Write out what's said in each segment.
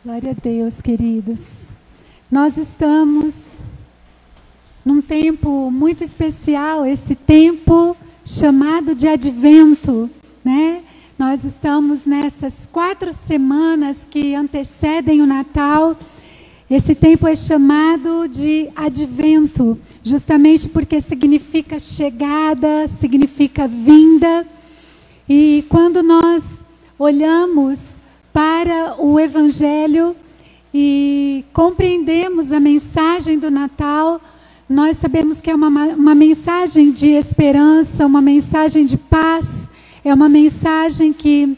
Glória a Deus, queridos. Nós estamos num tempo muito especial, esse tempo chamado de Advento, né? Nós estamos nessas 4 semanas que antecedem o Natal. Esse tempo é chamado de Advento, justamente porque significa chegada, significa vinda. E quando nós olhamos para o Evangelho e compreendemos a mensagem do Natal, nós sabemos que é uma mensagem de esperança, uma mensagem de paz, é uma mensagem que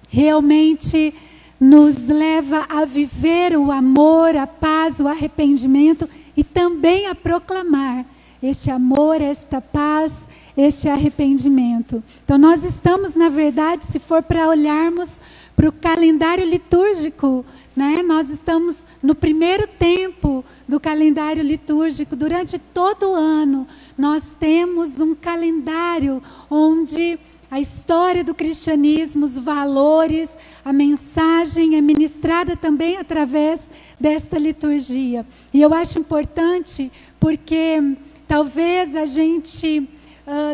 realmente nos leva a viver o amor, a paz, o arrependimento e também a proclamar este amor, esta paz, este arrependimento. Então nós estamos, na verdade, se for para olharmos para o calendário litúrgico, né? Nós estamos no primeiro tempo do calendário litúrgico. Durante todo o ano, nós temos um calendário onde a história do cristianismo, os valores, a mensagem é ministrada também através desta liturgia. E eu acho importante porque talvez a gente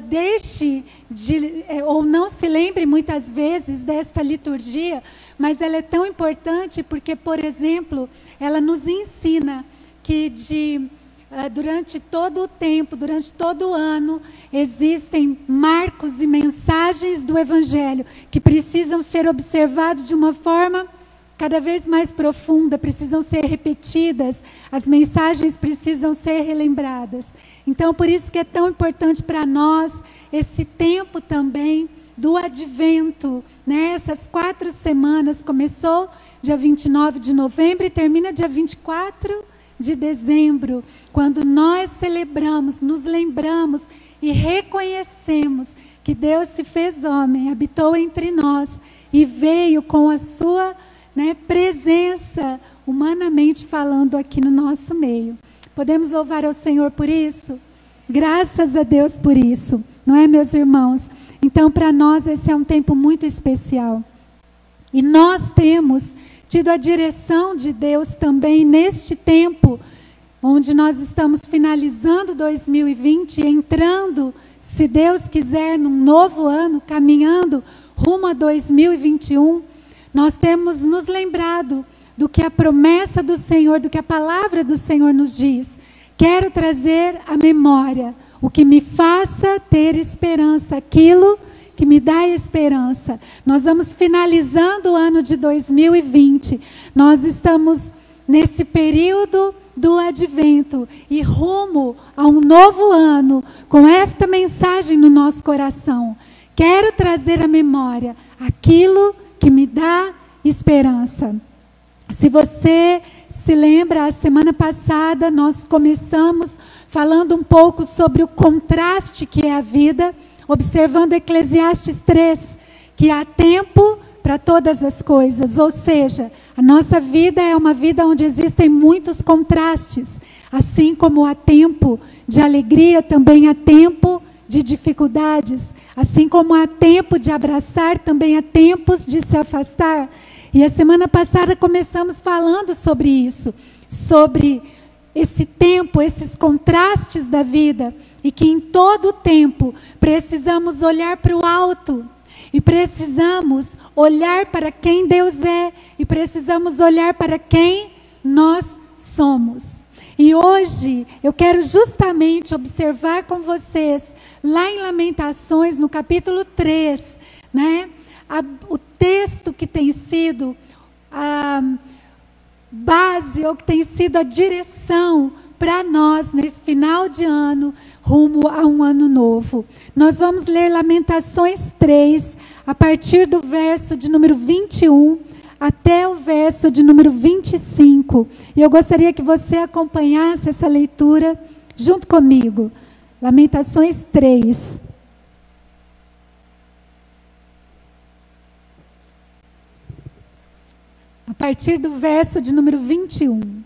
deixe de, ou não se lembre muitas vezes desta liturgia, mas ela é tão importante porque, por exemplo, ela nos ensina que durante todo o tempo, durante todo o ano, existem marcos e mensagens do Evangelho que precisam ser observados de uma forma cada vez mais profunda, precisam ser repetidas, as mensagens precisam ser relembradas. Então, por isso que é tão importante para nós esse tempo também do Advento, né? Essas 4 semanas, começou dia 29 de novembro e termina dia 24 de dezembro, quando nós celebramos, nos lembramos e reconhecemos que Deus se fez homem, habitou entre nós e veio com a sua presença, humanamente falando, aqui no nosso meio. Podemos louvar ao Senhor por isso? Graças a Deus por isso, não é, meus irmãos? Então, para nós, esse é um tempo muito especial. E nós temos tido a direção de Deus também neste tempo, onde nós estamos finalizando 2020, entrando, se Deus quiser, num novo ano, caminhando rumo a 2021. Nós temos nos lembrado do que a promessa do Senhor, do que a palavra do Senhor nos diz. Quero trazer à memória o que me faça ter esperança, aquilo que me dá esperança. Nós vamos finalizando o ano de 2020. Nós estamos nesse período do Advento e rumo a um novo ano com esta mensagem no nosso coração. Quero trazer à memória aquilo que me dá esperança. Se você se lembra, a semana passada nós começamos falando um pouco sobre o contraste que é a vida, observando Eclesiastes 3, que há tempo para todas as coisas, ou seja, a nossa vida é uma vida onde existem muitos contrastes, assim como há tempo de alegria, também há tempo de dificuldades, assim como há tempo de abraçar, também há tempos de se afastar. E a semana passada começamos falando sobre isso, sobre esse tempo, esses contrastes da vida, e que em todo o tempo precisamos olhar para o alto, e precisamos olhar para quem Deus é, e precisamos olhar para quem nós somos. E hoje eu quero justamente observar com vocês, lá em Lamentações, no capítulo 3, né? O texto que tem sido a base, ou que tem sido a direção para nós nesse final de ano, rumo a um ano novo. Nós vamos ler Lamentações 3, a partir do verso de número 21 até o verso de número 25. E eu gostaria que você acompanhasse essa leitura junto comigo. Lamentações 3. A partir do verso de número 21.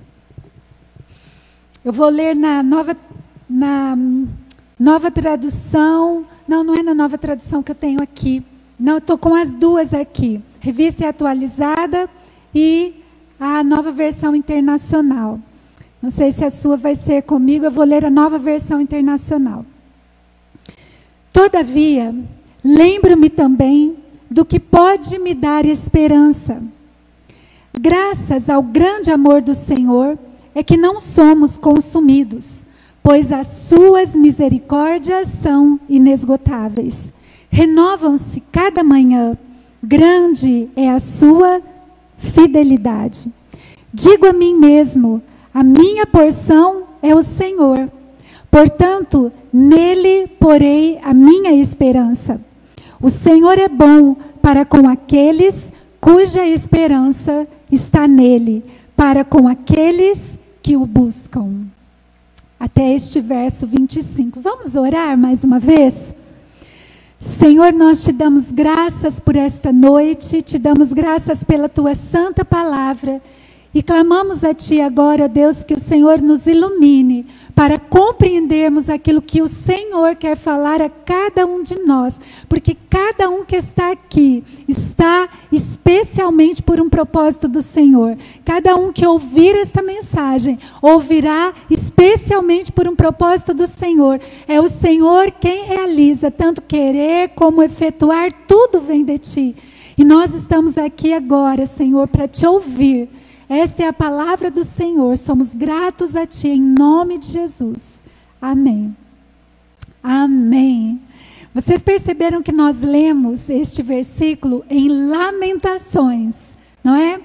Eu vou ler na nova tradução. Não é na nova tradução que eu tenho aqui. Não, eu estou com as duas aqui. Revista Atualizada e a Nova Versão Internacional. Não sei se a sua vai ser comigo, eu vou ler a Nova Versão Internacional. Todavia, lembro-me também do que pode me dar esperança. Graças ao grande amor do Senhor, é que não somos consumidos, pois as suas misericórdias são inesgotáveis. Renovam-se cada manhã, grande é a sua fidelidade. Digo a mim mesmo, a minha porção é o Senhor, portanto, nele porei a minha esperança. O Senhor é bom para com aqueles cuja esperança está nele, para com aqueles que o buscam. Até este verso 25. Vamos orar mais uma vez? Senhor, nós te damos graças por esta noite, te damos graças pela tua santa palavra e clamamos a ti agora, Deus, que o Senhor nos ilumine para compreendermos aquilo que o Senhor quer falar a cada um de nós, porque cada um que está aqui está especialmente por um propósito do Senhor. Cada um que ouvir esta mensagem ouvirá especialmente por um propósito do Senhor. É o Senhor quem realiza, tanto querer como efetuar, tudo vem de ti. E nós estamos aqui agora, Senhor, para te ouvir. Esta é a palavra do Senhor. Somos gratos a ti, em nome de Jesus. Amém. Amém. Vocês perceberam que nós lemos este versículo em Lamentações, não é?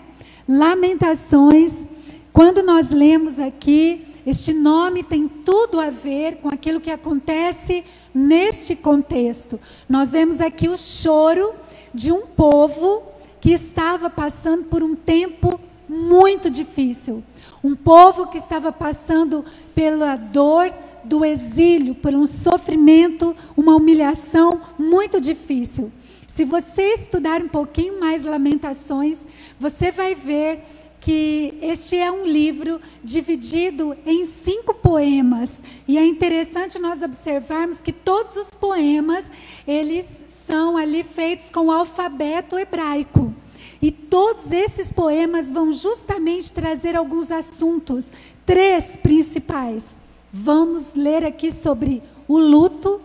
Lamentações. Quando nós lemos aqui, este nome tem tudo a ver com aquilo que acontece neste contexto. Nós vemos aqui o choro de um povo que estava passando por um tempo muito difícil. Um povo que estava passando pela dor do exílio, por um sofrimento, uma humilhação muito difícil. Se você estudar um pouquinho mais Lamentações, você vai ver que este é um livro dividido em 5 poemas. E é interessante nós observarmos que todos os poemas, eles são ali feitos com o alfabeto hebraico. E todos esses poemas vão justamente trazer alguns assuntos, 3 principais. Vamos ler aqui sobre o luto,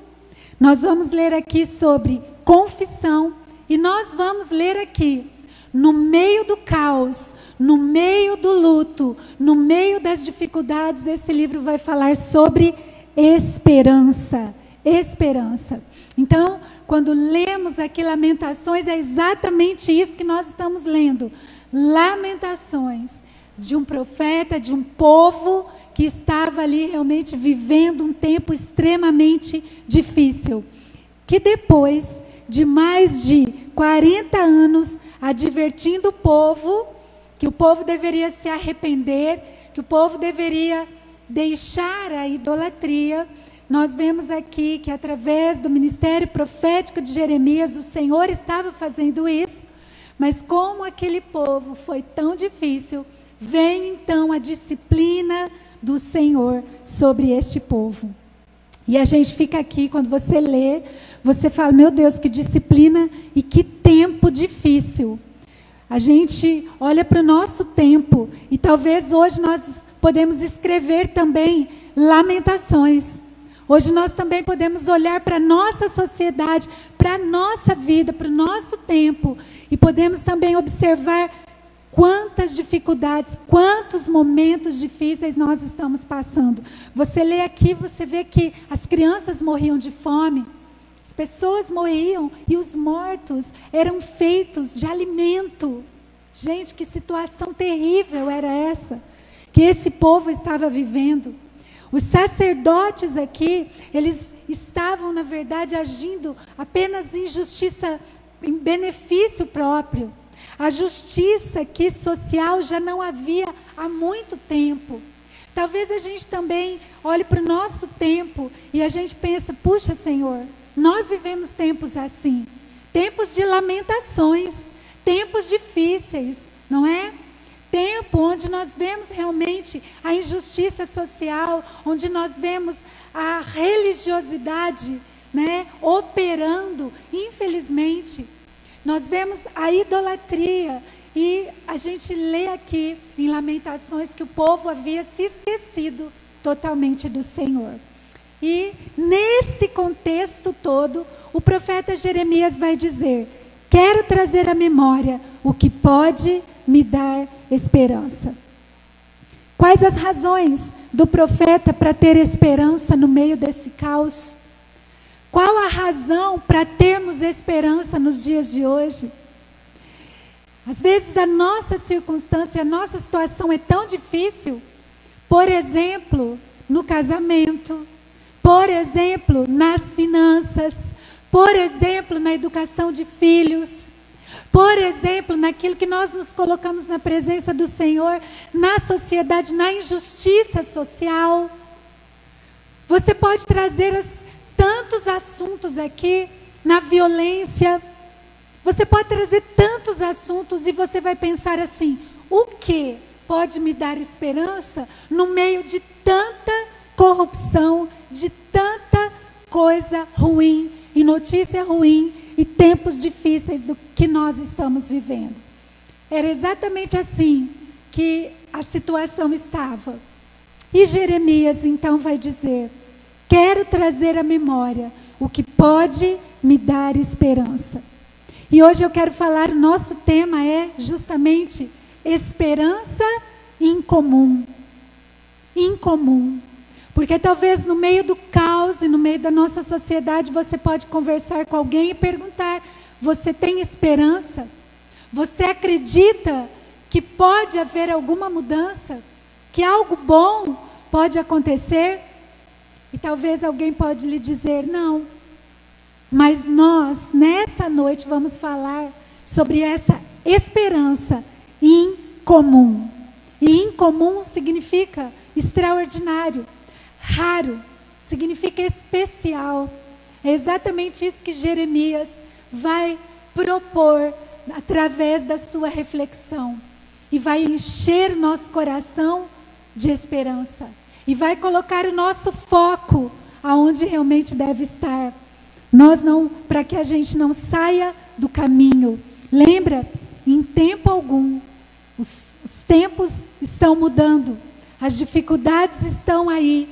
nós vamos ler aqui sobre confissão, e nós vamos ler aqui, no meio do caos, no meio do luto, no meio das dificuldades, esse livro vai falar sobre esperança. Esperança. Então, quando lemos aqui Lamentações, é exatamente isso que nós estamos lendo. Lamentações de um profeta, de um povo que estava ali realmente vivendo um tempo extremamente difícil. Que depois de mais de 40 anos advertindo o povo, que o povo deveria se arrepender, que o povo deveria deixar a idolatria, nós vemos aqui que através do ministério profético de Jeremias, o Senhor estava fazendo isso, mas como aquele povo foi tão difícil, vem então a disciplina do Senhor sobre este povo. E a gente fica aqui, quando você lê, você fala, meu Deus, que disciplina e que tempo difícil. A gente olha para o nosso tempo e talvez hoje nós podemos escrever também Lamentações. Hoje nós também podemos olhar para a nossa sociedade, para a nossa vida, para o nosso tempo, e podemos também observar quantas dificuldades, quantos momentos difíceis nós estamos passando. Você lê aqui, você vê que as crianças morriam de fome, as pessoas morriam e os mortos eram feitos de alimento. Gente, que situação terrível era essa que esse povo estava vivendo. Os sacerdotes aqui, eles estavam, na verdade, agindo apenas em justiça, em benefício próprio. A justiça aqui social já não havia há muito tempo. Talvez a gente também olhe para o nosso tempo e a gente pensa, puxa, Senhor, nós vivemos tempos assim, tempos de lamentações, tempos difíceis, não é? Tempo onde nós vemos realmente a injustiça social, onde nós vemos a religiosidade, né, operando, infelizmente. Nós vemos a idolatria E a gente lê aqui em Lamentações que o povo havia se esquecido totalmente do Senhor. E nesse contexto todo, o profeta Jeremias vai dizer: quero trazer à memória o que pode me dar esperança. Quais as razões do profeta para ter esperança no meio desse caos? Qual a razão para termos esperança nos dias de hoje? Às vezes a nossa circunstância, a nossa situação é tão difícil, por exemplo, no casamento, por exemplo, nas finanças, por exemplo, na educação de filhos, por exemplo, naquilo que nós nos colocamos na presença do Senhor, na sociedade, na injustiça social. Você pode trazer tantos assuntos aqui, na violência. Você pode trazer tantos assuntos e você vai pensar assim: o que pode me dar esperança no meio de tanta corrupção, de tanta coisa ruim e notícia ruim e tempos difíceis do que nós estamos vivendo? Era exatamente assim que a situação estava. E Jeremias então vai dizer: quero trazer à memória o que pode me dar esperança. E hoje eu quero falar, nosso tema é justamente esperança incomum. Incomum. Porque talvez no meio do caos e no meio da nossa sociedade você pode conversar com alguém e perguntar: você tem esperança? Você acredita que pode haver alguma mudança? Que algo bom pode acontecer? E talvez alguém pode lhe dizer: não. Mas nós, nessa noite, vamos falar sobre essa esperança incomum. E incomum significa extraordinário. Raro significa especial. É exatamente isso que Jeremias vai propor através da sua reflexão. E vai encher o nosso coração de esperança. E vai colocar o nosso foco aonde realmente deve estar. Para que a gente não saia do caminho. Lembra? Em tempo algum, os tempos estão mudando. As dificuldades estão aí.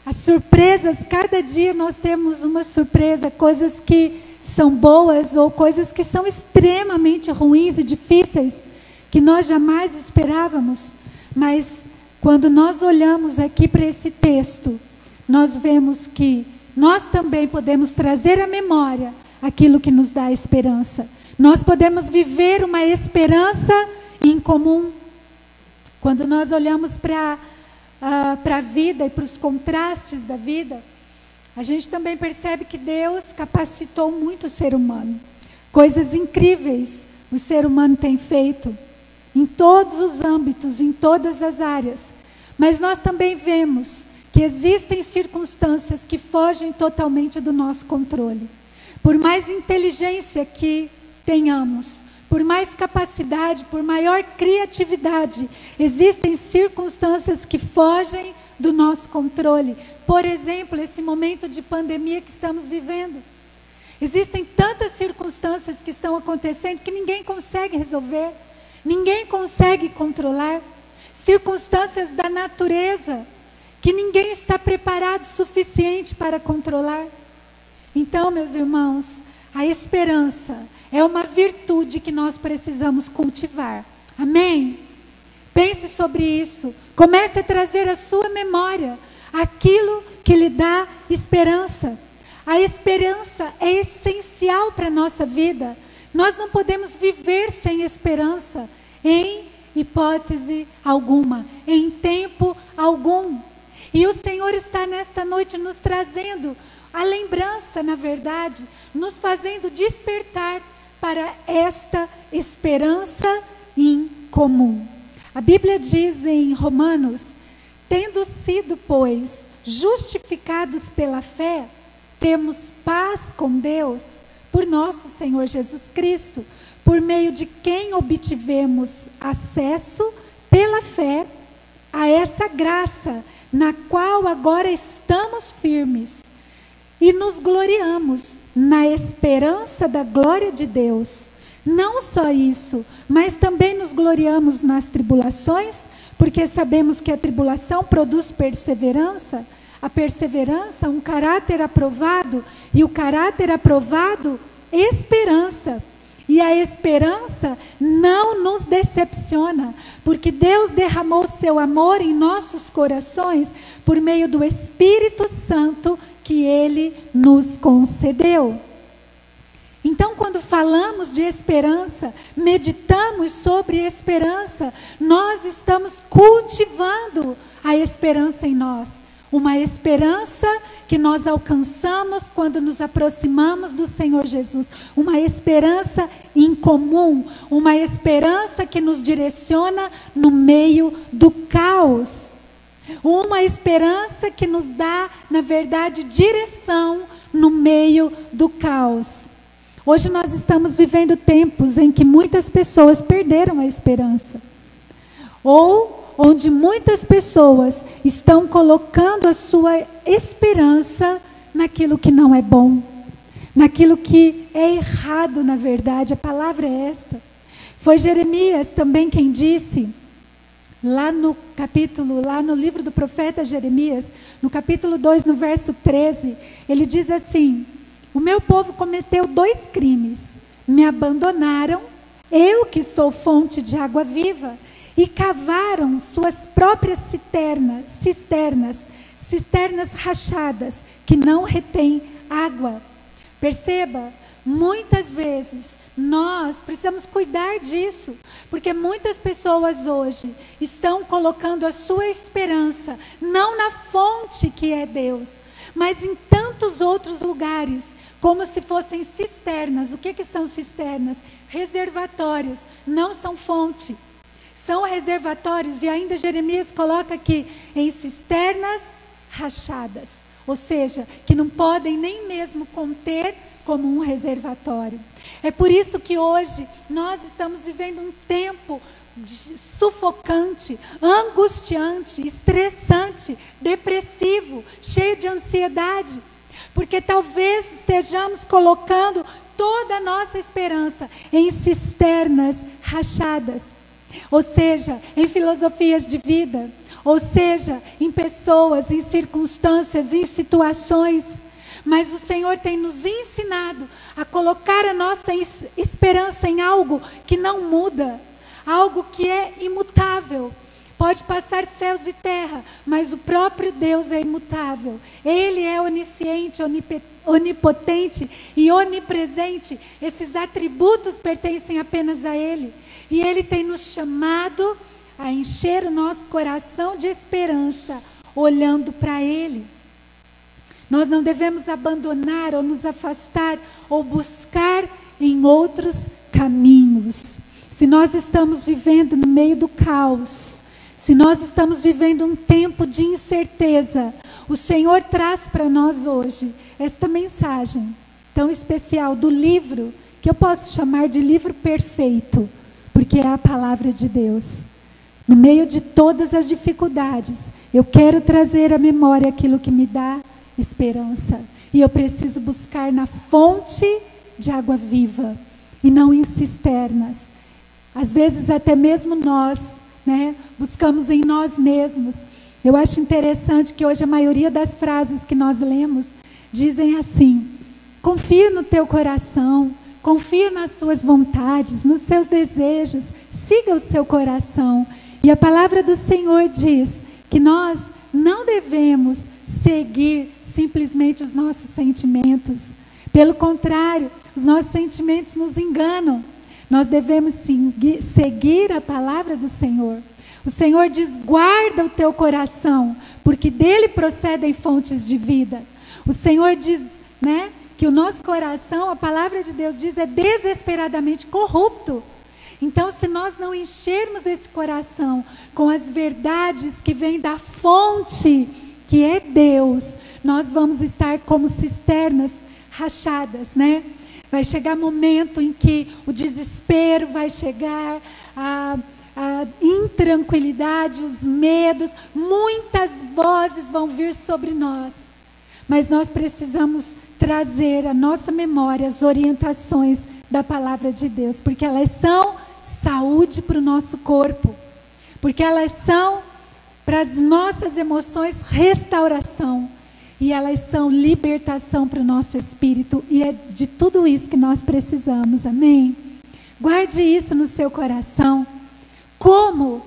As surpresas, cada dia nós temos uma surpresa, coisas que são boas ou coisas que são extremamente ruins e difíceis, que nós jamais esperávamos. Mas quando nós olhamos aqui para esse texto, nós vemos que nós também podemos trazer à memória aquilo que nos dá esperança. Nós podemos viver uma esperança incomum. Quando nós olhamos para a vida e para os contrastes da vida, a gente também percebe que Deus capacitou muito o ser humano. Coisas incríveis o ser humano tem feito, em todos os âmbitos, em todas as áreas. Mas nós também vemos que existem circunstâncias que fogem totalmente do nosso controle. Por mais inteligência que tenhamos, por mais capacidade, por maior criatividade, existem circunstâncias que fogem do nosso controle. Por exemplo, esse momento de pandemia que estamos vivendo. Existem tantas circunstâncias que estão acontecendo que ninguém consegue resolver, ninguém consegue controlar. Circunstâncias da natureza que ninguém está preparado o suficiente para controlar. Então, meus irmãos, a esperança é uma virtude que nós precisamos cultivar. Amém? Pense sobre isso. Comece a trazer à sua memória aquilo que lhe dá esperança. A esperança é essencial para a nossa vida. Nós não podemos viver sem esperança, em hipótese alguma, em tempo algum. E o Senhor está nesta noite nos trazendo a lembrança, na verdade, nos fazendo despertar para esta esperança incomum. A Bíblia diz em Romanos: tendo sido, pois, justificados pela fé, temos paz com Deus por nosso Senhor Jesus Cristo, por meio de quem obtivemos acesso pela fé a essa graça, na qual agora estamos firmes e nos gloriamos na esperança da glória de Deus. Não só isso, mas também nos gloriamos nas tribulações, porque sabemos que a tribulação produz perseverança, a perseverança, um caráter aprovado, e o caráter aprovado, esperança. E a esperança não nos decepciona, porque Deus derramou seu amor em nossos corações por meio do Espírito Santo que Ele nos concedeu. Então, quando falamos de esperança, meditamos sobre esperança, nós estamos cultivando a esperança em nós. Uma esperança que nós alcançamos quando nos aproximamos do Senhor Jesus. Uma esperança incomum, uma esperança que nos direciona no meio do caos. Uma esperança que nos dá, na verdade, direção no meio do caos. Hoje nós estamos vivendo tempos em que muitas pessoas perderam a esperança. Ou onde muitas pessoas estão colocando a sua esperança naquilo que não é bom, naquilo que é errado, na verdade. A palavra é esta. Foi Jeremias também quem disse, lá no livro do profeta Jeremias, no capítulo 2, no verso 13, ele diz assim: o meu povo cometeu 2 crimes, me abandonaram, eu que sou fonte de água viva, e cavaram suas próprias cisternas rachadas, que não retêm água. Perceba, muitas vezes nós precisamos cuidar disso, porque muitas pessoas hoje estão colocando a sua esperança, não na fonte que é Deus, mas em tantos outros lugares, como se fossem cisternas. O que são cisternas? Reservatórios, não são fonte. São reservatórios, e ainda Jeremias coloca aqui, em cisternas rachadas. Ou seja, que não podem nem mesmo conter como um reservatório. É por isso que hoje nós estamos vivendo um tempo sufocante, angustiante, estressante, depressivo, cheio de ansiedade. Porque talvez estejamos colocando toda a nossa esperança em cisternas rachadas. Ou seja, em filosofias de vida, ou seja, em pessoas, em circunstâncias, em situações. Mas o Senhor tem nos ensinado a colocar a nossa esperança em algo que não muda, algo que é imutável. Pode passar céus e terra, mas o próprio Deus é imutável. Ele é onisciente, onipotente e onipresente. Esses atributos pertencem apenas a Ele. E Ele tem nos chamado a encher o nosso coração de esperança, olhando para Ele. Nós não devemos abandonar ou nos afastar ou buscar em outros caminhos. Se nós estamos vivendo no meio do caos, se nós estamos vivendo um tempo de incerteza, o Senhor traz para nós hoje esta mensagem tão especial do livro, que eu posso chamar de livro perfeito, porque é a palavra de Deus. No meio de todas as dificuldades, eu quero trazer à memória aquilo que me dá esperança. E eu preciso buscar na fonte de água viva, e não em cisternas. Às vezes até mesmo nós, buscamos em nós mesmos. Eu acho interessante que hoje a maioria das frases que nós lemos dizem assim: confia no teu coração, confia nas suas vontades, nos seus desejos, siga o seu coração. E a palavra do Senhor diz que nós não devemos seguir simplesmente os nossos sentimentos. Pelo contrário, os nossos sentimentos nos enganam. Nós devemos seguir a palavra do Senhor. O Senhor diz: guarda o teu coração, porque dele procedem fontes de vida. O Senhor diz, que o nosso coração, a palavra de Deus diz, é desesperadamente corrupto. Então, se nós não enchermos esse coração com as verdades que vêm da fonte, que é Deus, nós vamos estar como cisternas rachadas, Vai chegar momento em que o desespero vai chegar, a intranquilidade, os medos, muitas vozes vão vir sobre nós. Mas nós precisamos trazer à nossa memória as orientações da palavra de Deus, porque elas são saúde para o nosso corpo, porque elas são para as nossas emoções restauração, e elas são libertação para o nosso espírito, e é de tudo isso que nós precisamos, amém? Guarde isso no seu coração. Como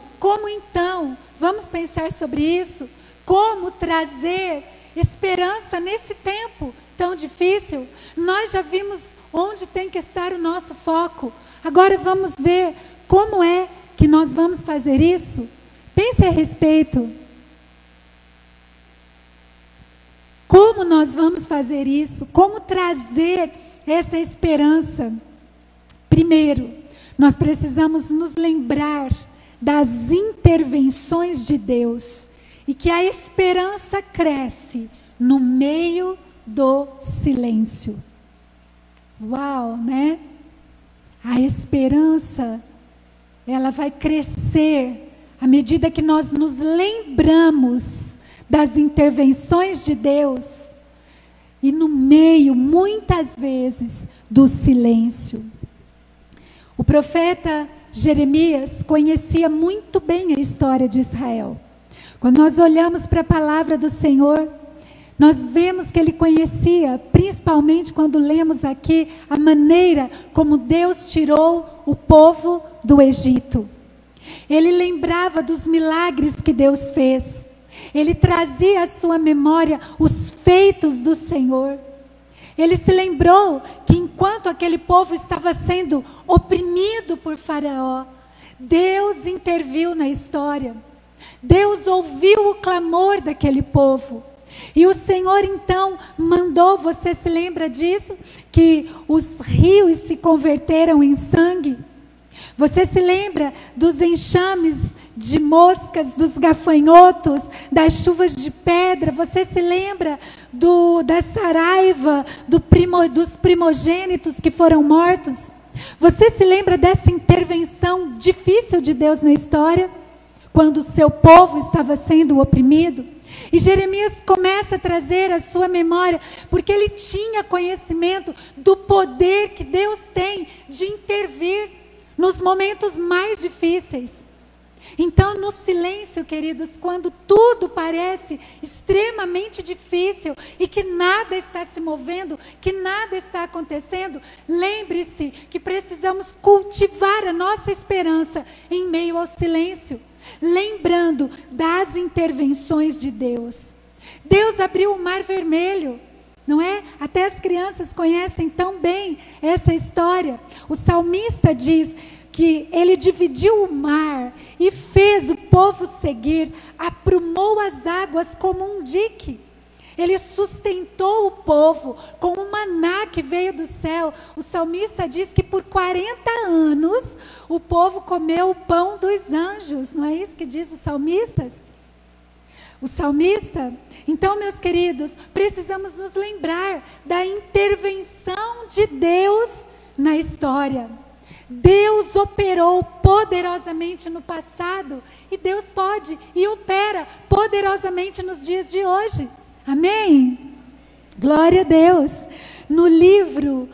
então, vamos pensar sobre isso, como trazer esperança nesse tempo tão difícil? Nós já vimos onde tem que estar o nosso foco. Agora vamos ver como é que nós vamos fazer isso. Pense a respeito. Como nós vamos fazer isso? Como trazer essa esperança? Primeiro, nós precisamos nos lembrar das intervenções de Deus, e que a esperança cresce no meio do silêncio. Uau, né? A esperança, ela vai crescer à medida que nós nos lembramos das intervenções de Deus, e no meio, muitas vezes, do silêncio. O profeta Jeremias conhecia muito bem a história de Israel. Quando nós olhamos para a palavra do Senhor, nós vemos que ele conhecia, principalmente quando lemos aqui a maneira como Deus tirou o povo do Egito. Ele lembrava dos milagres que Deus fez. Ele trazia à sua memória os feitos do Senhor. Ele se lembrou que enquanto aquele povo estava sendo oprimido por Faraó, Deus interviu na história. Deus ouviu o clamor daquele povo. E o Senhor então mandou, você se lembra disso? Que os rios se converteram em sangue. Você se lembra dos enxames de moscas, dos gafanhotos, das chuvas de pedra? Você se lembra da saraiva, dos primogênitos que foram mortos? Você se lembra dessa intervenção difícil de Deus na história? Quando o seu povo estava sendo oprimido? E Jeremias começa a trazer à sua memória, porque ele tinha conhecimento do poder que Deus tem de intervir nos momentos mais difíceis. Então, no silêncio, queridos, quando tudo parece extremamente difícil e que nada está se movendo, que nada está acontecendo, lembre-se que precisamos cultivar a nossa esperança em meio ao silêncio, lembrando das intervenções de Deus. Deus abriu o Mar Vermelho, não é? Até as crianças conhecem tão bem essa história. O salmista diz que ele dividiu o mar e fez o povo seguir, aprumou as águas como um dique. Ele sustentou o povo com o maná que veio do céu. O salmista diz que por 40 anos o povo comeu o pão dos anjos. Não é isso que diz os salmistas? O salmista. Então, meus queridos, precisamos nos lembrar da intervenção de Deus na história. Deus operou poderosamente no passado, e Deus pode e opera poderosamente nos dias de hoje. Amém? Glória a Deus. No livro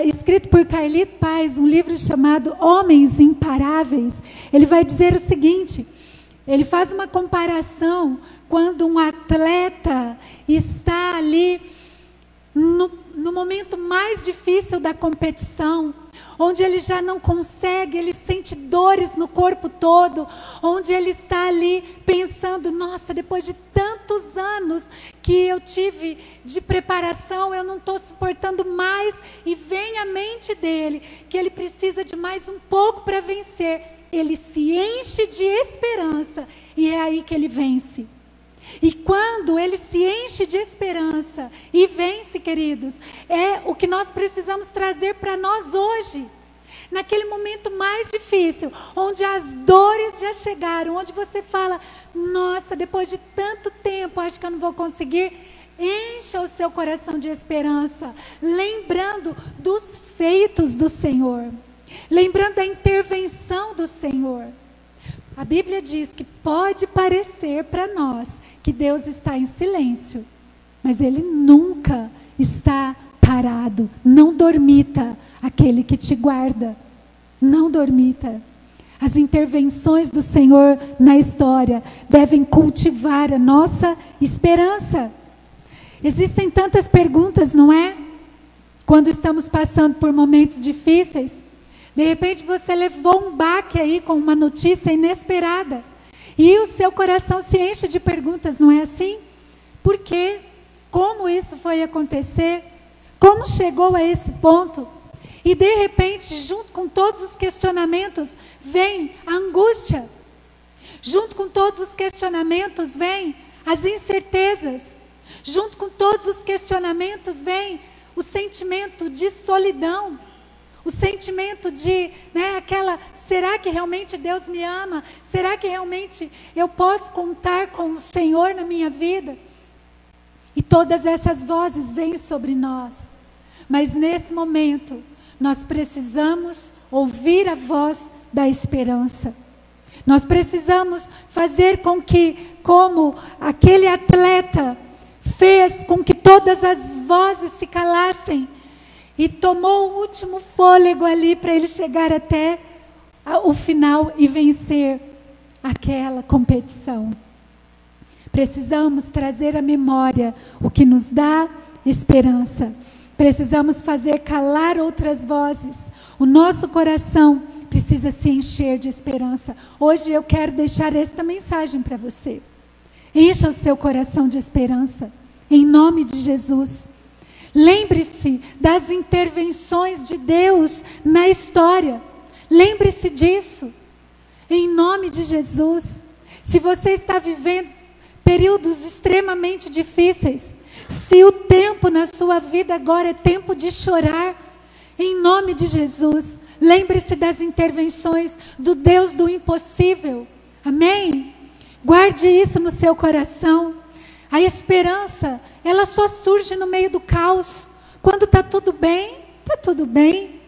escrito por Carlito Paz, um livro chamado Homens Imparáveis, ele vai dizer o seguinte, ele faz uma comparação quando um atleta está ali no momento mais difícil da competição, onde ele já não consegue, ele sente dores no corpo todo, onde ele está ali pensando, nossa, depois de tantos anos que eu tive de preparação, eu não estou suportando mais, e vem à mente dele que ele precisa de mais um pouco para vencer. Ele se enche de esperança, e é aí que ele vence. E quando ele se enche de esperança e vence, queridos, é o que nós precisamos trazer para nós hoje. Naquele momento mais difícil, onde as dores já chegaram, onde você fala, nossa, depois de tanto tempo, acho que eu não vou conseguir. Encha o seu coração de esperança, lembrando dos feitos do Senhor, lembrando da intervenção do Senhor. A Bíblia diz que pode parecer para nós que Deus está em silêncio, mas Ele nunca está parado. Não dormita aquele que te guarda. Não dormita. As intervenções do Senhor na história devem cultivar a nossa esperança. Existem tantas perguntas, não é? Quando estamos passando por momentos difíceis, de repente você levou um baque aí com uma notícia inesperada. E o seu coração se enche de perguntas, não é assim? Por quê? Como isso foi acontecer? Como chegou a esse ponto? E de repente, junto com todos os questionamentos, vem a angústia. Junto com todos os questionamentos, vem as incertezas. Junto com todos os questionamentos, vem o sentimento de solidão. O sentimento de, será que realmente Deus me ama? Será que realmente eu posso contar com o Senhor na minha vida? E todas essas vozes vêm sobre nós. Mas nesse momento, nós precisamos ouvir a voz da esperança. Nós precisamos fazer com que, como aquele atleta fez com que todas as vozes se calassem, e tomou o último fôlego ali para ele chegar até o final e vencer aquela competição. Precisamos trazer à memória o que nos dá esperança. Precisamos fazer calar outras vozes. O nosso coração precisa se encher de esperança. Hoje eu quero deixar esta mensagem para você. Encha o seu coração de esperança, em nome de Jesus. Lembre-se das intervenções de Deus na história. Lembre-se disso. Em nome de Jesus. Se você está vivendo períodos extremamente difíceis, se o tempo na sua vida agora é tempo de chorar, em nome de Jesus, lembre-se das intervenções do Deus do impossível. Amém? Guarde isso no seu coração. A esperança, ela só surge no meio do caos. Quando está tudo bem, está tudo bem.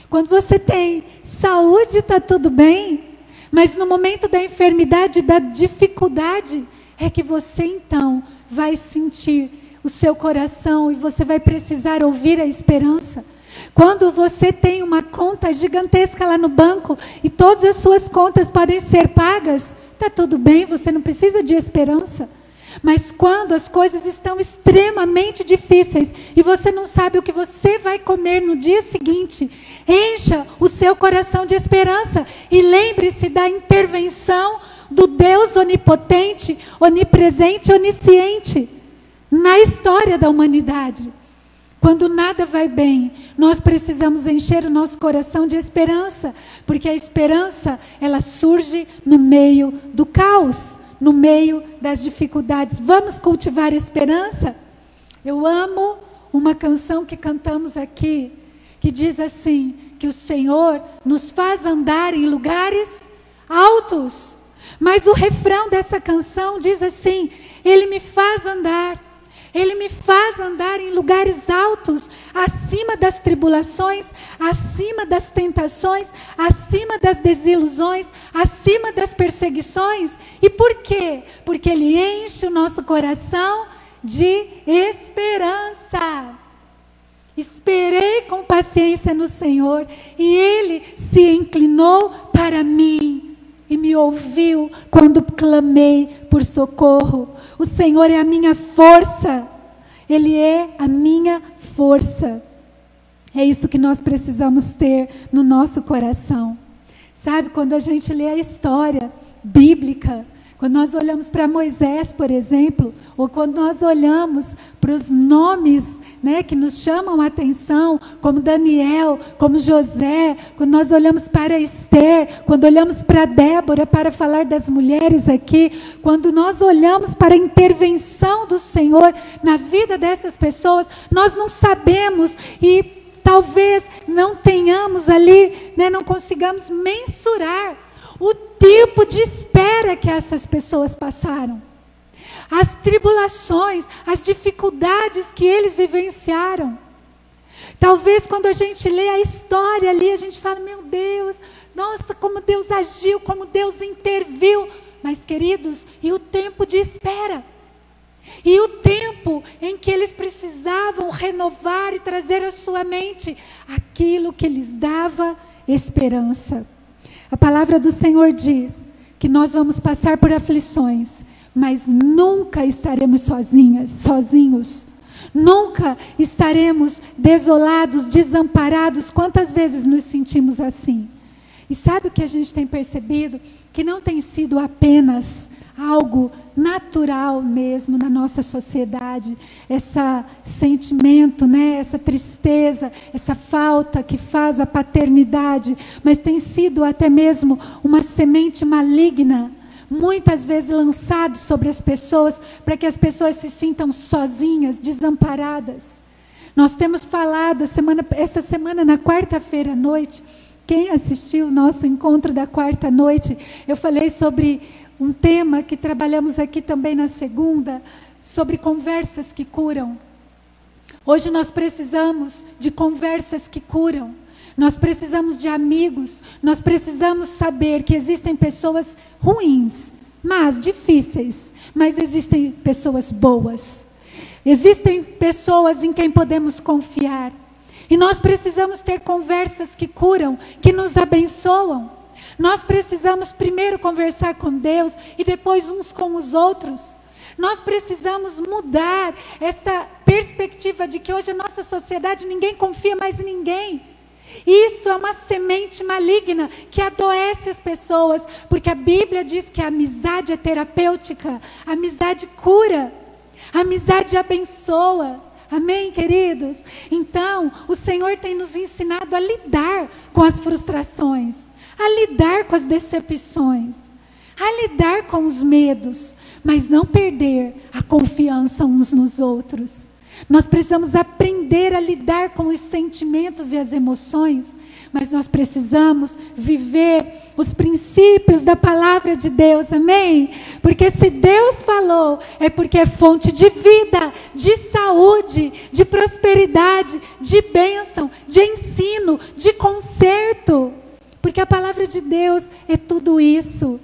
Quando você tem saúde, está tudo bem. Mas no momento da enfermidade, da dificuldade, é que você então vai sentir o seu coração e você vai precisar ouvir a esperança. Quando você tem uma conta gigantesca lá no banco e todas as suas contas podem ser pagas, está tudo bem, você não precisa de esperança. Mas quando as coisas estão extremamente difíceis e você não sabe o que você vai comer no dia seguinte, encha o seu coração de esperança e lembre-se da intervenção do Deus onipotente, onipresente, onisciente na história da humanidade. Quando nada vai bem, nós precisamos encher o nosso coração de esperança, porque a esperança, ela surge no meio do caos, no meio das dificuldades. Vamos cultivar a esperança? Eu amo uma canção que cantamos aqui, que diz assim, que o Senhor nos faz andar em lugares altos. Mas o refrão dessa canção diz assim, Ele me faz andar em lugares altos, acima das tribulações, acima das tentações, acima das desilusões, acima das perseguições. E por quê? Porque Ele enche o nosso coração de esperança. Esperei com paciência no Senhor e Ele se inclinou para mim e me ouviu quando clamei por socorro. O Senhor é a minha força. Ele é a minha força. É isso que nós precisamos ter no nosso coração. Sabe, quando a gente lê a história bíblica, quando nós olhamos para Moisés, por exemplo, ou quando nós olhamos para os nomes, que nos chamam a atenção, como Daniel, como José, quando nós olhamos para Esther, quando olhamos para Débora, para falar das mulheres aqui, quando nós olhamos para a intervenção do Senhor na vida dessas pessoas, nós não sabemos e talvez não tenhamos ali, não consigamos mensurar o tempo de espera que essas pessoas passaram. As tribulações, as dificuldades que eles vivenciaram. Talvez quando a gente lê a história ali, a gente fala, meu Deus, nossa, como Deus agiu, como Deus interviu. Mas queridos, e o tempo de espera? E o tempo tempo em que eles precisavam renovar e trazer à sua mente aquilo que lhes dava esperança. A palavra do Senhor diz que nós vamos passar por aflições, mas nunca estaremos sozinhos. Nunca estaremos desolados, desamparados. Quantas vezes nos sentimos assim? E sabe o que a gente tem percebido? Que não tem sido apenas algo natural mesmo na nossa sociedade, esse sentimento, né, essa tristeza, essa falta que faz a paternidade, mas tem sido até mesmo uma semente maligna, muitas vezes lançado sobre as pessoas, para que as pessoas se sintam sozinhas, desamparadas. Nós temos falado essa semana na quarta-feira à noite, quem assistiu o nosso encontro da quarta noite, eu falei sobre um tema que trabalhamos aqui também na segunda, sobre conversas que curam. Hoje nós precisamos de conversas que curam. Nós precisamos de amigos. Nós precisamos saber que existem pessoas ruins, mas difíceis. Mas existem pessoas boas. Existem pessoas em quem podemos confiar. E nós precisamos ter conversas que curam, que nos abençoam. Nós precisamos primeiro conversar com Deus e depois uns com os outros. Nós precisamos mudar essa perspectiva de que hoje a nossa sociedade ninguém confia mais em ninguém. Isso é uma semente maligna que adoece as pessoas, porque a Bíblia diz que a amizade é terapêutica, a amizade cura, a amizade abençoa. Amém, queridos? Então, o Senhor tem nos ensinado a lidar com as frustrações, a lidar com as decepções, a lidar com os medos, mas não perder a confiança uns nos outros. Nós precisamos aprender a lidar com os sentimentos e as emoções, mas nós precisamos viver os princípios da palavra de Deus, amém? Porque se Deus falou, é porque é fonte de vida, de saúde, de prosperidade, de bênção, de ensino, de conserto. Porque a palavra de Deus é tudo isso.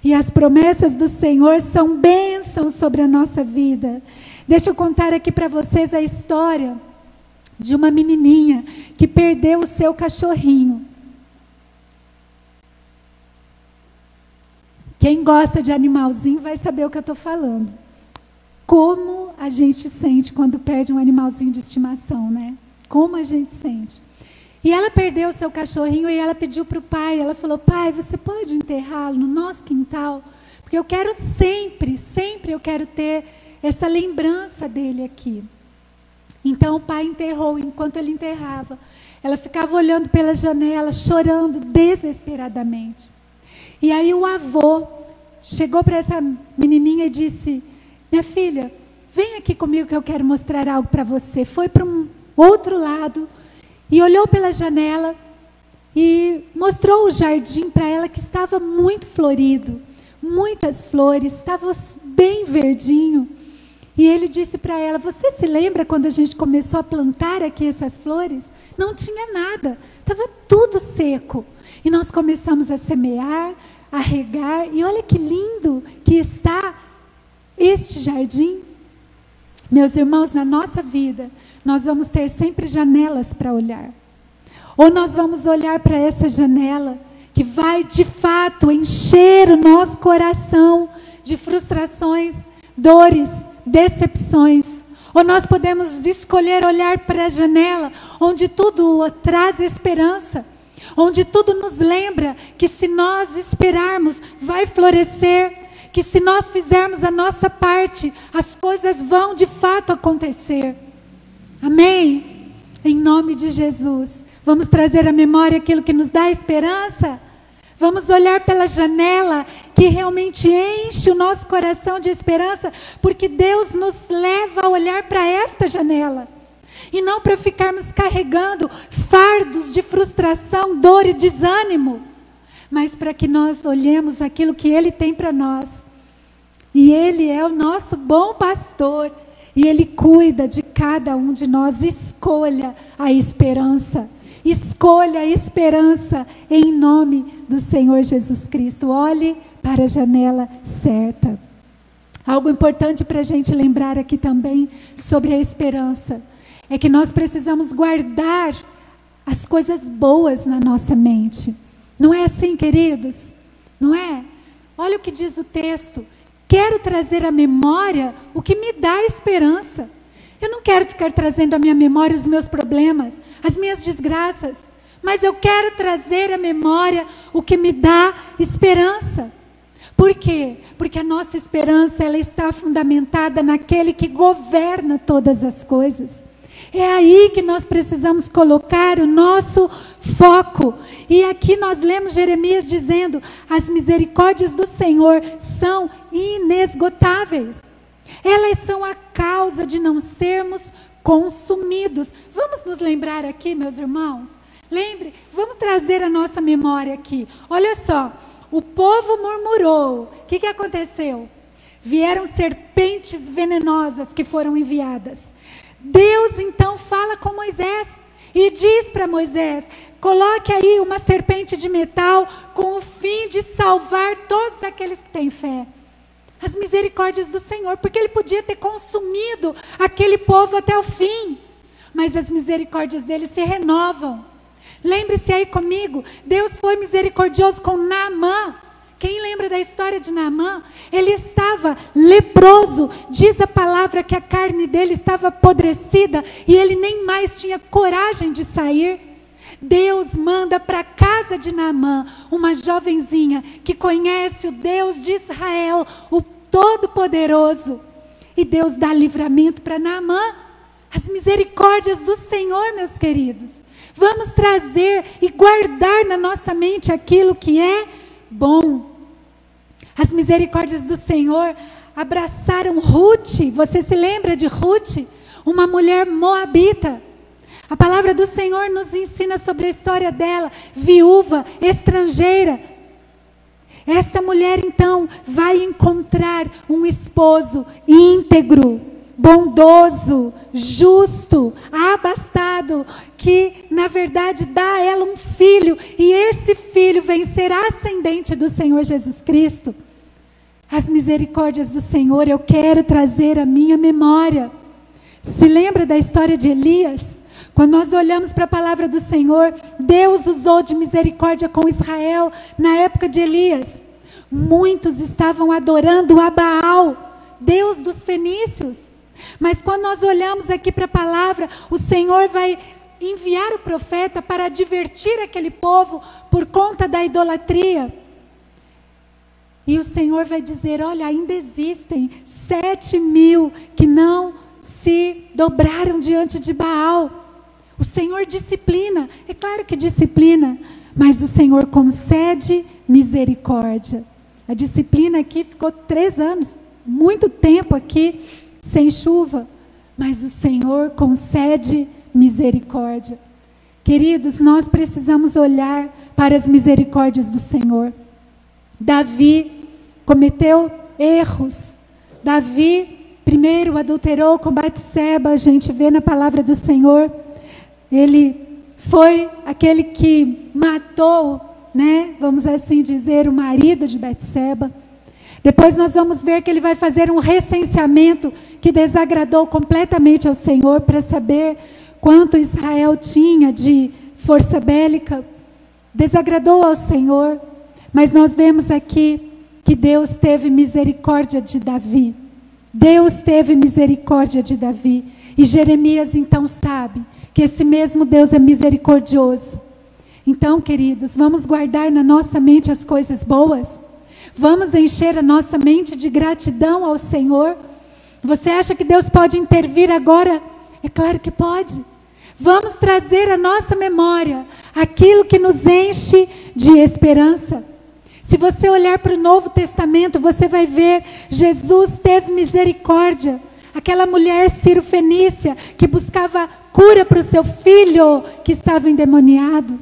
E as promessas do Senhor são bênçãos sobre a nossa vida. Deixa eu contar aqui para vocês a história de uma menininha que perdeu o seu cachorrinho. Quem gosta de animalzinho vai saber o que eu estou falando. Como a gente sente quando perde um animalzinho de estimação, né? Como a gente sente. E ela perdeu o seu cachorrinho e ela pediu para o pai, ela falou: pai, você pode enterrá-lo no nosso quintal? Porque eu quero sempre eu quero ter essa lembrança dele aqui. Então o pai enterrou. Enquanto ele enterrava, ela ficava olhando pela janela, chorando desesperadamente. E aí o avô chegou para essa menininha e disse: minha filha, vem aqui comigo que eu quero mostrar algo para você. Foi para um outro lado e olhou pela janela e mostrou o jardim para ela, que estava muito florido, muitas flores, estava bem verdinho. E ele disse para ela: você se lembra quando a gente começou a plantar aqui essas flores? Não tinha nada, estava tudo seco. E nós começamos a semear, a regar, e olha que lindo que está este jardim. Meus irmãos, na nossa vida, nós vamos ter sempre janelas para olhar. Ou nós vamos olhar para essa janela que vai, de fato, encher o nosso coração de frustrações, dores, decepções. Ou nós podemos escolher olhar para a janela onde tudo traz esperança, onde tudo nos lembra que se nós esperarmos, vai florescer, que se nós fizermos a nossa parte, as coisas vão de fato acontecer. Amém? Em nome de Jesus. Vamos trazer à memória aquilo que nos dá esperança? Vamos olhar pela janela que realmente enche o nosso coração de esperança, porque Deus nos leva a olhar para esta janela. E não para ficarmos carregando fardos de frustração, dor e desânimo, mas para que nós olhemos aquilo que Ele tem para nós. E Ele é o nosso bom pastor, e Ele cuida de cada um de nós. Escolha a esperança. Escolha a esperança em nome do Senhor Jesus Cristo. Olhe para a janela certa. Algo importante para a gente lembrar aqui também sobre a esperança é que nós precisamos guardar as coisas boas na nossa mente. Não é assim, queridos? Não é? Olha o que diz o texto. Quero trazer à memória o que me dá esperança. Eu não quero ficar trazendo à minha memória os meus problemas, as minhas desgraças, mas eu quero trazer à memória o que me dá esperança. Por quê? Porque a nossa esperança, ela está fundamentada naquele que governa todas as coisas. É aí que nós precisamos colocar o nosso foco. E aqui nós lemos Jeremias dizendo: as misericórdias do Senhor são inesgotáveis. Elas são a causa de não sermos consumidos. Vamos nos lembrar aqui, meus irmãos? Lembre, vamos trazer a nossa memória aqui. Olha só, o povo murmurou. O que aconteceu? Vieram serpentes venenosas que foram enviadas. Deus então fala com Moisés e diz para Moisés: coloque aí uma serpente de metal com o fim de salvar todos aqueles que têm fé. As misericórdias do Senhor, porque Ele podia ter consumido aquele povo até o fim, mas as misericórdias dele se renovam. Lembre-se aí comigo, Deus foi misericordioso com Naamã. Quem lembra da história de Naamã? Ele estava leproso, diz a palavra que a carne dele estava apodrecida e ele nem mais tinha coragem de sair. Deus manda para a casa de Naamã uma jovenzinha que conhece o Deus de Israel, o Todo-Poderoso. E Deus dá livramento para Naamã. As misericórdias do Senhor, meus queridos. Vamos trazer e guardar na nossa mente aquilo que é bom. As misericórdias do Senhor abraçaram Ruth. Você se lembra de Ruth? Uma mulher moabita. A palavra do Senhor nos ensina sobre a história dela, viúva, estrangeira. Esta mulher então vai encontrar um esposo íntegro, bondoso, justo, abastado, que na verdade dá a ela um filho, e esse filho vem ser ascendente do Senhor Jesus Cristo. As misericórdias do Senhor eu quero trazer à minha memória. Se lembra da história de Elias? Quando nós olhamos para a palavra do Senhor, Deus usou de misericórdia com Israel na época de Elias. Muitos estavam adorando a Baal, Deus dos fenícios. Mas quando nós olhamos aqui para a palavra, o Senhor vai enviar o profeta para advertir aquele povo por conta da idolatria. E o Senhor vai dizer: olha, ainda existem 7.000 que não se dobraram diante de Baal. O Senhor disciplina, é claro que disciplina, mas o Senhor concede misericórdia. A disciplina aqui ficou 3 anos, muito tempo aqui, sem chuva, mas o Senhor concede misericórdia. Queridos, nós precisamos olhar para as misericórdias do Senhor. Davi cometeu erros. Davi primeiro adulterou com Batseba, a gente vê na palavra do Senhor. Ele foi aquele que matou, né, vamos assim dizer, o marido de Batseba. Depois nós vamos ver que ele vai fazer um recenseamento que desagradou completamente ao Senhor para saber quanto Israel tinha de força bélica. Desagradou ao Senhor, mas nós vemos aqui que Deus teve misericórdia de Davi. Deus teve misericórdia de Davi. E Jeremias então sabe que esse mesmo Deus é misericordioso. Então, queridos, vamos guardar na nossa mente as coisas boas. Vamos encher a nossa mente de gratidão ao Senhor. Você acha que Deus pode intervir agora? É claro que pode. Vamos trazer à nossa memória aquilo que nos enche de esperança. Se você olhar para o Novo Testamento, você vai ver Jesus teve misericórdia. Aquela mulher Ciro-fenícia que buscava cura para o seu filho que estava endemoniado.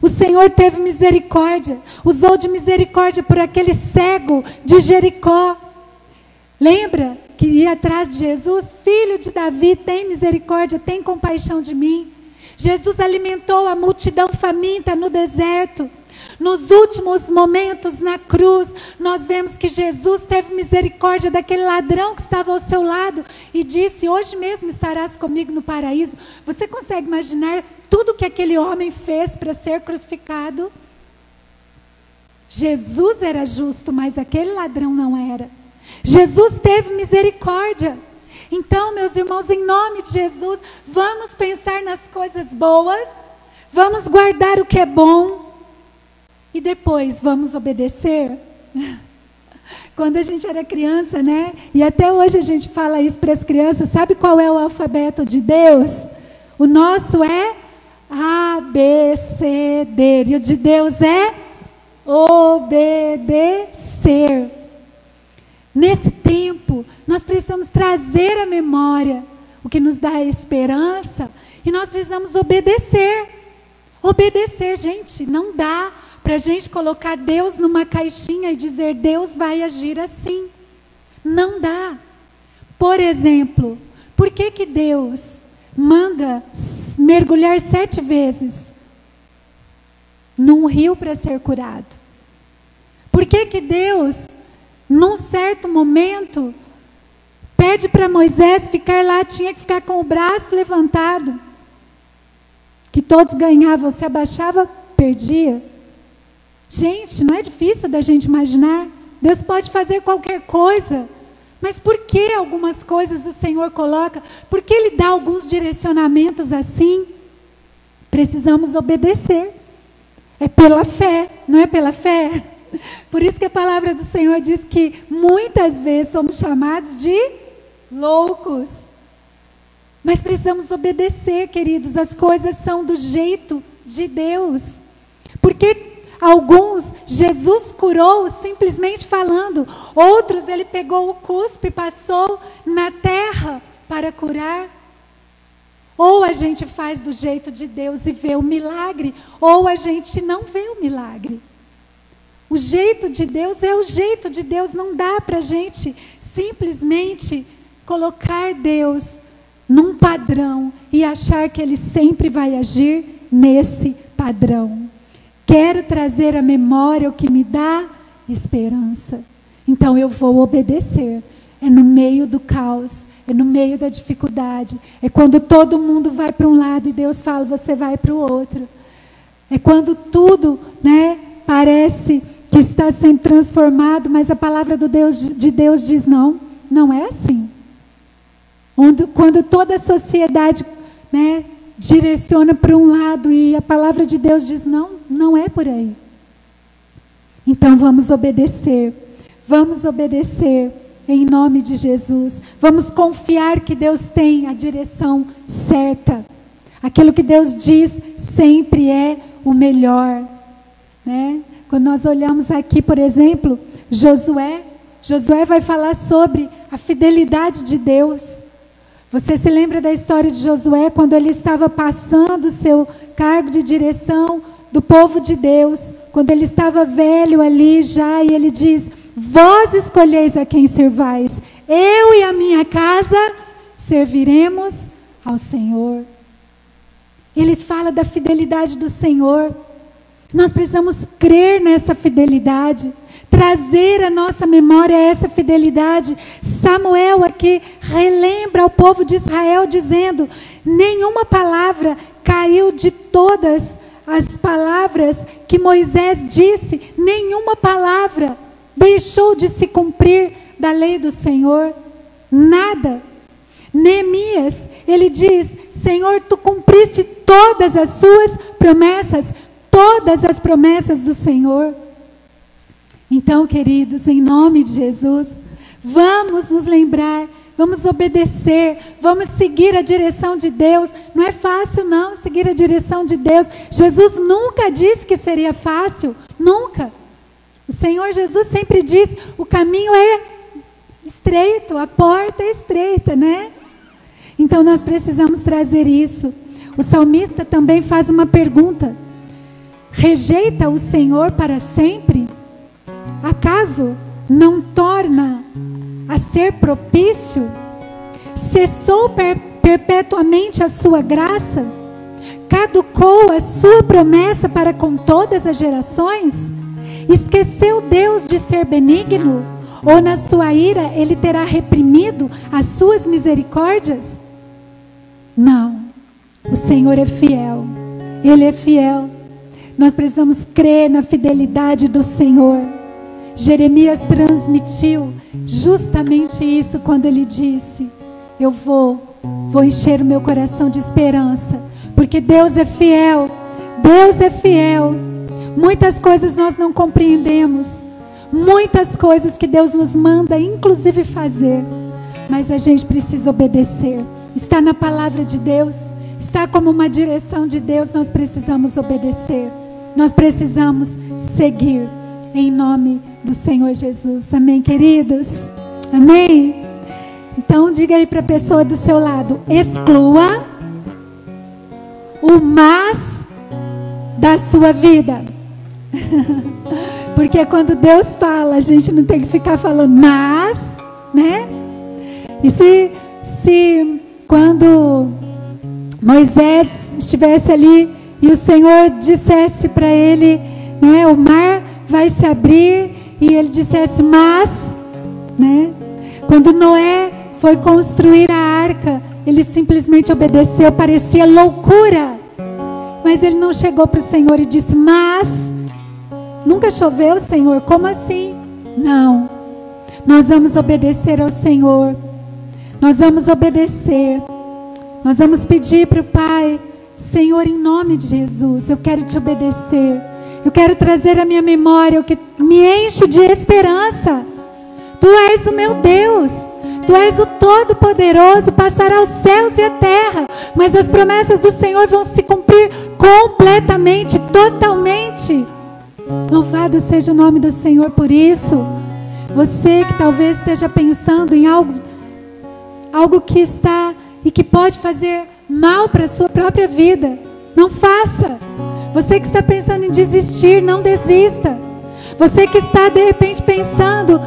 O Senhor teve misericórdia, usou de misericórdia por aquele cego de Jericó. Lembra que ia atrás de Jesus? Filho de Davi, tem misericórdia, tem compaixão de mim. Jesus alimentou a multidão faminta no deserto. Nos últimos momentos na cruz, nós vemos que Jesus teve misericórdia daquele ladrão que estava ao seu lado e disse: hoje mesmo estarás comigo no paraíso. Você consegue imaginar tudo que aquele homem fez para ser crucificado? Jesus era justo, mas aquele ladrão não era. Jesus teve misericórdia. Então, meus irmãos, em nome de Jesus, vamos pensar nas coisas boas, vamos guardar o que é bom e depois vamos obedecer. Quando a gente era criança, né? E até hoje a gente fala isso para as crianças. Sabe qual é o alfabeto de Deus? O nosso é A, B, C, D. E o de Deus é obedecer. Nesse tempo, nós precisamos trazer à memória o que nos dá esperança e nós precisamos obedecer. Obedecer, gente, não dá para a gente colocar Deus numa caixinha e dizer Deus vai agir assim. Não dá. Por exemplo, por que que Deus manda mergulhar 7 vezes num rio para ser curado? Por que que Deus, num certo momento, pede para Moisés ficar lá, tinha que ficar com o braço levantado, que todos ganhavam, se abaixava, perdia? Gente, não é difícil da gente imaginar. Deus pode fazer qualquer coisa, mas por que algumas coisas o Senhor coloca? Por que Ele dá alguns direcionamentos assim? Precisamos obedecer. É pela fé, não é pela fé? Por isso que a palavra do Senhor diz que muitas vezes somos chamados de loucos. Mas precisamos obedecer, queridos. As coisas são do jeito de Deus. Porque alguns Jesus curou simplesmente falando. Outros Ele pegou o cuspe e passou na terra para curar. Ou a gente faz do jeito de Deus e vê o milagre, ou a gente não vê o milagre. O jeito de Deus é o jeito de Deus. Não dá para a gente simplesmente colocar Deus num padrão e achar que Ele sempre vai agir nesse padrão. Quero trazer à memória o que me dá esperança. Então eu vou obedecer. É no meio do caos, é no meio da dificuldade. É quando todo mundo vai para um lado e Deus fala, você vai para o outro. É quando tudo, né, parece que está sendo transformado, mas a palavra de Deus diz não, não é assim. Quando toda a sociedade, né, direciona para um lado e a palavra de Deus diz não, não é por aí. Então vamos obedecer em nome de Jesus. Vamos confiar que Deus tem a direção certa. Aquilo que Deus diz sempre é o melhor, né? Quando nós olhamos aqui, por exemplo, Josué vai falar sobre a fidelidade de Deus. Você se lembra da história de Josué, quando ele estava passando o seu cargo de direção do povo de Deus, quando ele estava velho ali já, e ele diz, vós escolheis a quem servais, eu e a minha casa serviremos ao Senhor. Ele fala da fidelidade do Senhor. Nós precisamos crer nessa fidelidade, trazer à nossa memória essa fidelidade. Samuel aqui relembra ao povo de Israel dizendo, nenhuma palavra caiu de todas as palavras que Moisés disse, nenhuma palavra deixou de se cumprir da lei do Senhor, nada. Neemias, ele diz, Senhor, tu cumpriste todas as suas promessas, todas as promessas do Senhor. Então, queridos, em nome de Jesus, vamos nos lembrar, vamos obedecer, vamos seguir a direção de Deus. Não é fácil não seguir a direção de Deus. Jesus nunca disse que seria fácil, nunca. O Senhor Jesus sempre diz, o caminho é estreito, a porta é estreita, né? Então nós precisamos trazer isso. O salmista também faz uma pergunta. Rejeita o Senhor para sempre? Acaso não torna a ser propício? Cessou perpetuamente a sua graça? caducou a sua promessa para com todas as gerações? Esqueceu Deus de ser benigno? Ou na sua ira Ele terá reprimido as suas misericórdias? Não, o Senhor é fiel, Ele é fiel. Nós precisamos crer na fidelidade do Senhor. Jeremias transmitiu justamente isso quando ele disse: eu vou encher o meu coração de esperança, porque Deus é fiel, Deus é fiel. Muitas coisas nós não compreendemos, muitas coisas que Deus nos manda, inclusive fazer, mas a gente precisa obedecer. Está na palavra de Deus, está como uma direção de Deus, nós precisamos obedecer, nós precisamos seguir, em nome do Senhor Jesus. Amém, queridos? Amém? Então diga aí para a pessoa do seu lado: exclua o mas da sua vida. Porque quando Deus fala, a gente não tem que ficar falando mas, né? E se quando Moisés estivesse ali e o Senhor dissesse para ele, né, o mar vai se abrir, e ele dissesse mas, né? Quando Noé foi construir a arca, ele simplesmente obedeceu, parecia loucura, mas ele não chegou para o Senhor e disse: mas nunca choveu, Senhor, como assim? Não, nós vamos obedecer ao Senhor, nós vamos obedecer, nós vamos pedir para o Pai: Senhor, em nome de Jesus, eu quero te obedecer, eu quero trazer à minha memória o que me enche de esperança. Tu és o meu Deus, Tu és o Todo-Poderoso, passará os céus e a terra, mas as promessas do Senhor vão se cumprir completamente, totalmente. Louvado seja o nome do Senhor por isso. Você que talvez esteja pensando em algo que está e que pode fazer mal para a sua própria vida, não faça. Você que está pensando em desistir, não desista. Você que está de repente pensando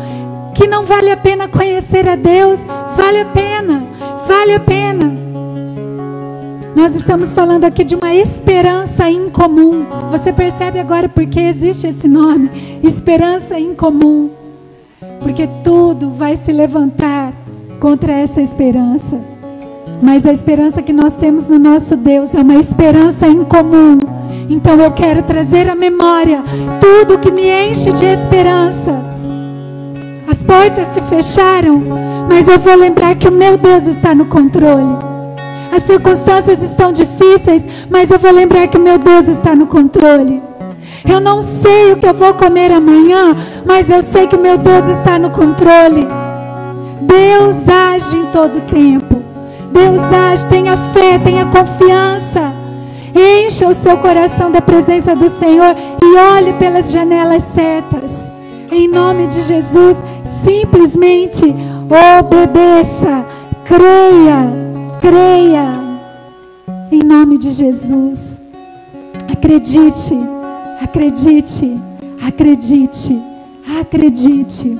que não vale a pena conhecer a Deus, vale a pena, vale a pena. Nós estamos falando aqui de uma esperança incomum. Você percebe agora por que existe esse nome? Esperança incomum. Porque tudo vai se levantar contra essa esperança. Mas a esperança que nós temos no nosso Deus é uma esperança incomum. Então eu quero trazer à memória tudo que me enche de esperança. As portas se fecharam, mas eu vou lembrar que o meu Deus está no controle. As circunstâncias estão difíceis, mas eu vou lembrar que o meu Deus está no controle. Eu não sei o que eu vou comer amanhã, mas eu sei que o meu Deus está no controle. Deus age em todo tempo. Deus age, tenha fé, tenha confiança. Encha o seu coração da presença do Senhor e olhe pelas janelas certas. Em nome de Jesus, simplesmente obedeça, creia, creia. Em nome de Jesus, acredite, acredite, acredite, acredite.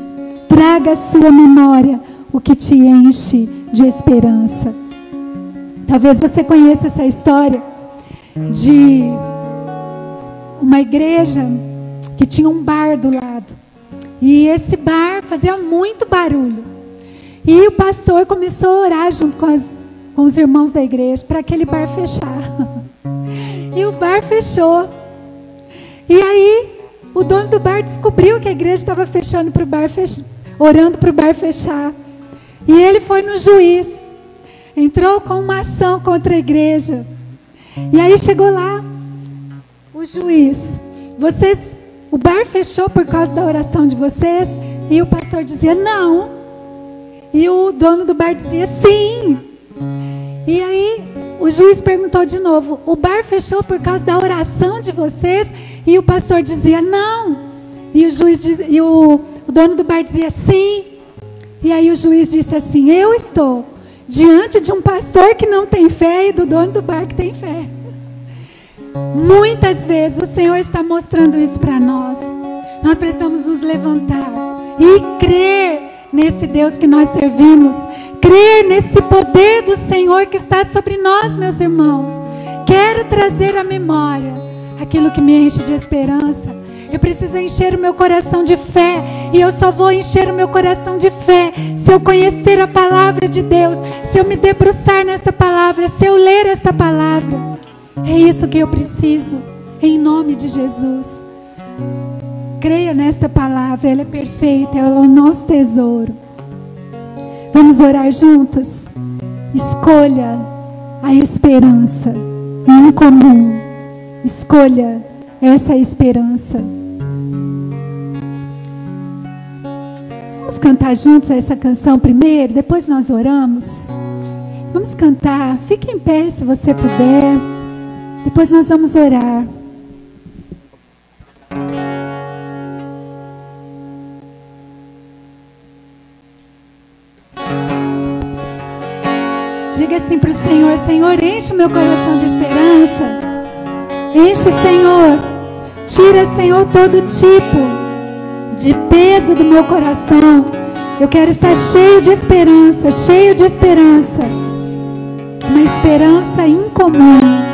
Traga à sua memória o que te enche de esperança. Talvez você conheça essa história de uma igreja que tinha um bar do lado. E esse bar fazia muito barulho. E o pastor começou a orar junto com os irmãos da igreja para aquele bar fechar. E o bar fechou. E aí o dono do bar descobriu que a igreja estava fechando para o bar orando para o bar fechar. E ele foi no juiz, entrou com uma ação contra a igreja. E aí chegou lá o juiz: o bar fechou por causa da oração de vocês? E o pastor dizia não. E o dono do bar dizia sim. E aí o juiz perguntou de novo: o bar fechou por causa da oração de vocês? E o pastor dizia não. E o dono do bar dizia sim. E aí o juiz disse assim: eu estou diante de um pastor que não tem fé e do dono do bar que tem fé. Muitas vezes o Senhor está mostrando isso para nós. Nós precisamos nos levantar e crer nesse Deus que nós servimos. Crer nesse poder do Senhor que está sobre nós, meus irmãos. quero trazer à memória aquilo que me enche de esperança. Eu preciso encher o meu coração de fé. E eu só vou encher o meu coração de fé se eu conhecer a palavra de Deus, se eu me debruçar nessa palavra, se eu ler essa palavra. É isso que eu preciso, em nome de Jesus. Creia nesta palavra, ela é perfeita, ela é o nosso tesouro. Vamos orar juntos? Escolha a esperança incomum. Escolha essa esperança. Vamos cantar juntos essa canção primeiro, depois nós oramos. Vamos cantar, fique em pé se você puder. Depois nós vamos orar. Diga assim para o Senhor: Senhor, enche o meu coração de esperança. Enche, Senhor. Tira, Senhor, todo tipo de peso do meu coração. Eu quero estar cheio de esperança, cheio de esperança. Uma esperança incomum.